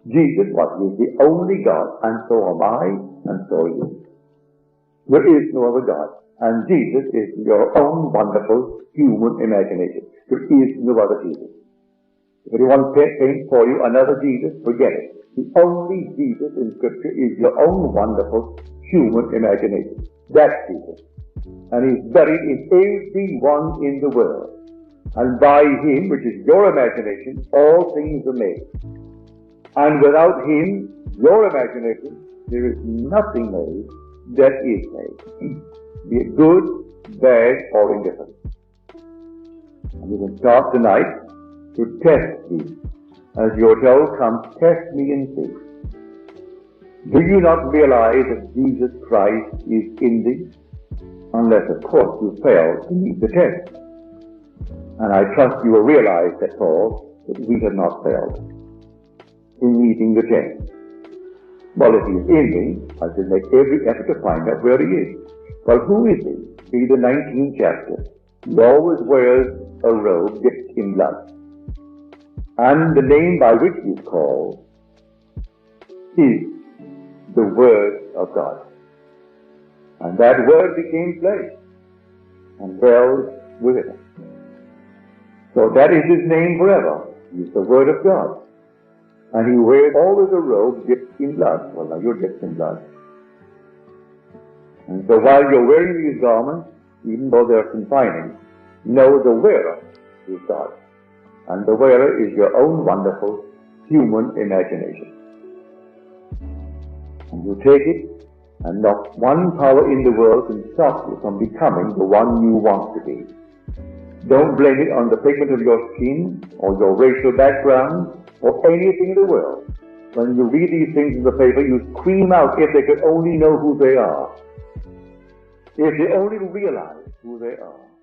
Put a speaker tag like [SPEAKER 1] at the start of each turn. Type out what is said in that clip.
[SPEAKER 1] Jesus, what, is the only God, and so am I, and so are you. There is no other God, and Jesus is your own wonderful human imagination. There is no other Jesus. If anyone paints for you another Jesus, forget it. The only Jesus in Scripture is your own wonderful human imagination. That's Jesus. And He's buried in everyone in the world. And by Him, which is your imagination, all things are made. And without Him, your imagination, there is nothing made that is made. Be it good, bad, or indifferent. And you can start tonight to test me. As you're told, come test me and see. Do you not realize that Jesus Christ is in thee? Unless, of course, you fail to meet the test. And I trust you will realize that, Paul, that we have not failed in meeting the test. Well, if He is in me, I should make every effort to find out where He is. Well, who is He? See the 19th chapter. He always wears a robe dipped in blood. And the name by which He is called is the Word of God. And that Word became flesh and dwelled within us. So that is His name forever. He is the Word of God. And He wears always a robe dipped in blood. Well, now you're dipped in blood. And so while you're wearing these garments, even though they're confining, know the wearer is God. And the wearer is your own wonderful human imagination. And you take it, and not one power in the world can stop you from becoming the one you want to be. Don't blame it on the pigment of your skin, or your racial background, or anything in the world. When you read these things in the paper, you scream out if they could only know who they are. If they only realize who they are.